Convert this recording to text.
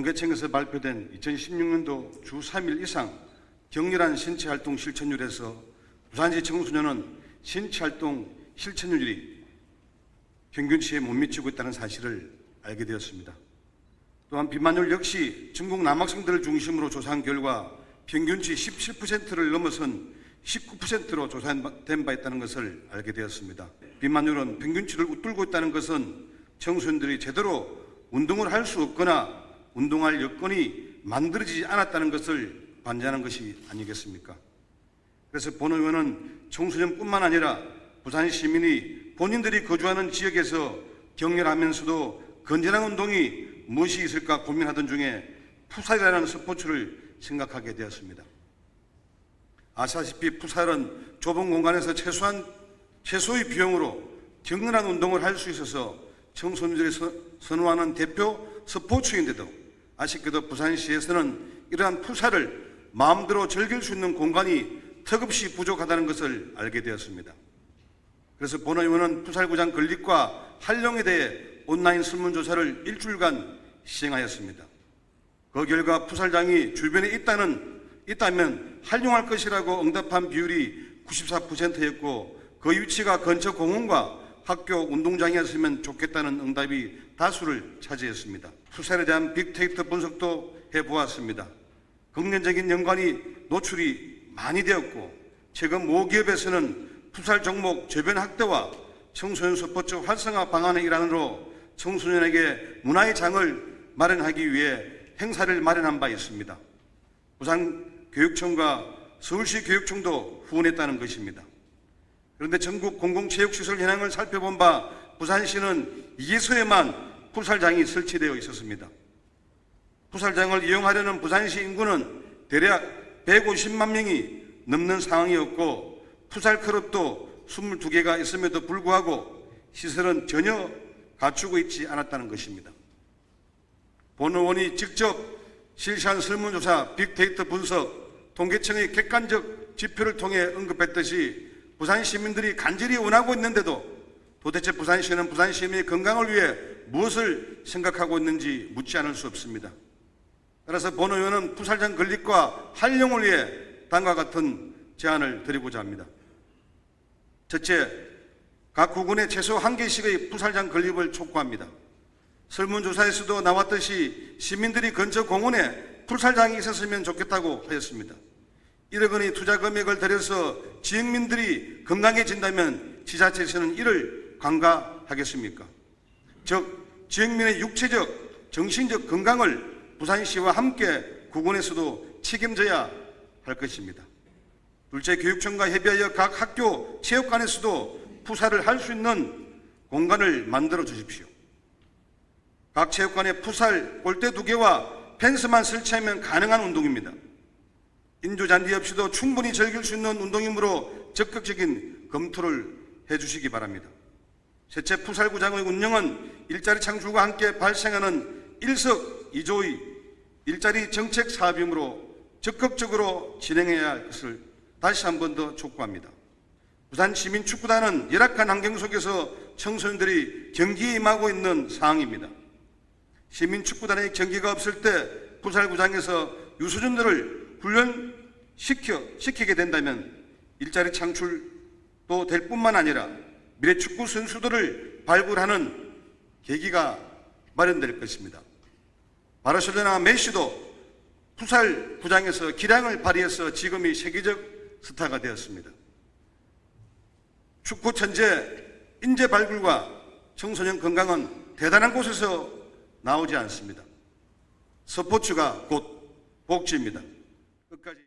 통계청에서 발표된 2016년도 주 3일 이상 격렬한 신체활동 실천율에서 부산시 청소년은 신체활동 실천율이 평균치에 못 미치고 있다는 사실을 알게 되었습니다. 또한 비만율 역시 전국 남학생들을 중심으로 조사한 결과 평균치 17%를 넘어선 19%로 조사된 바 있다는 것을 알게 되었습니다. 비만율은 평균치를 웃돌고 있다는 것은 청소년들이 제대로 운동을 할 수 없거나 운동할 여건이 만들어지지 않았다는 것을 반증하는 것이 아니겠습니까? 그래서 본 의원은 청소년뿐만 아니라 부산 시민이 본인들이 거주하는 지역에서 격렬하면서도 건전한 운동이 무엇이 있을까 고민하던 중에 풋살이라는 스포츠를 생각하게 되었습니다. 아시다시피 풋살은 좁은 공간에서 최소의 비용으로 격렬한 운동을 할 수 있어서 청소년들이 선호하는 대표 스포츠인데도 아쉽게도 부산시에서는 이러한 풋살을 마음대로 즐길 수 있는 공간이 턱없이 부족하다는 것을 알게 되었습니다. 그래서 본 의원은 풋살구장 건립과 활용에 대해 온라인 설문조사를 일주일간 시행하였습니다. 그 결과 풋살장이 주변에 있다면 활용할 것이라고 응답한 비율이 94%였고 그 위치가 근처 공원과 학교 운동장이었으면 좋겠다는 응답이 다수를 차지했습니다. 풋살에 대한 빅데이터 분석도 해보았습니다. 긍정적인 연관이 노출이 많이 되었고 최근 모 기업에서는 풋살 종목 저변 확대와 청소년 스포츠 활성화 방안의 일환으로 청소년에게 문화의 장을 마련하기 위해 행사를 마련한 바 있습니다. 부산교육청과 서울시 교육청도 후원했다는 것입니다. 그런데 전국 공공체육시설 현황을 살펴본 바 부산시는 2개소에만 풋살장이 설치되어 있었습니다. 풋살장을 이용하려는 부산시 인구는 대략 150만 명이 넘는 상황이었고 풋살 클럽도 22개가 있음에도 불구하고 시설은 전혀 갖추고 있지 않았다는 것입니다. 본 의원이 직접 실시한 설문조사, 빅데이터 분석, 통계청의 객관적 지표를 통해 언급했듯이 부산 시민들이 간절히 원하고 있는데도 도대체 부산시는 부산 시민의 건강을 위해 무엇을 생각하고 있는지 묻지 않을 수 없습니다. 따라서 본 의원은 풋살장 건립과 활용을 위해 다음과 같은 제안을 드리고자 합니다. 첫째, 각 구군에 최소 1개씩의 풋살장 건립을 촉구합니다. 설문조사에서도 나왔듯이 시민들이 근처 공원에 풋살장이 있었으면 좋겠다고 하였습니다. 1억 원의 투자 금액을 들여서 지역민들이 건강해진다면 지자체에서는 이를 간과하겠습니까? 즉 지역민의 육체적, 정신적 건강을 부산시와 함께 구군에서도 책임져야 할 것입니다. 둘째, 교육청과 협의하여 각 학교 체육관에서도 풋살을 할 수 있는 공간을 만들어 주십시오. 각 체육관에 풋살 골대 2개와 펜스만 설치하면 가능한 운동입니다. 인조잔디 없이도 충분히 즐길 수 있는 운동이므로 적극적인 검토를 해주시기 바랍니다. 셋째, 풋살구장의 운영은 일자리 창출과 함께 발생하는 일석이조의 일자리 정책 사업이므로 적극적으로 진행해야 할 것을 다시 한 번 더 촉구합니다. 부산 시민축구단은 열악한 환경 속에서 청소년들이 경기에 임하고 있는 상황입니다. 시민축구단의 경기가 없을 때 풋살구장에서 유소년들을 훈련시키게 된다면 일자리 창출도 될 뿐만 아니라 미래 축구 선수들을 발굴하는 계기가 마련될 것입니다. 바르셀로나 메시도 풋살구장에서 기량을 발휘해서 지금의 세계적 스타가 되었습니다. 축구 천재 인재 발굴과 청소년 건강은 대단한 곳에서 나오지 않습니다. 스포츠가 곧 복지입니다. 끝까지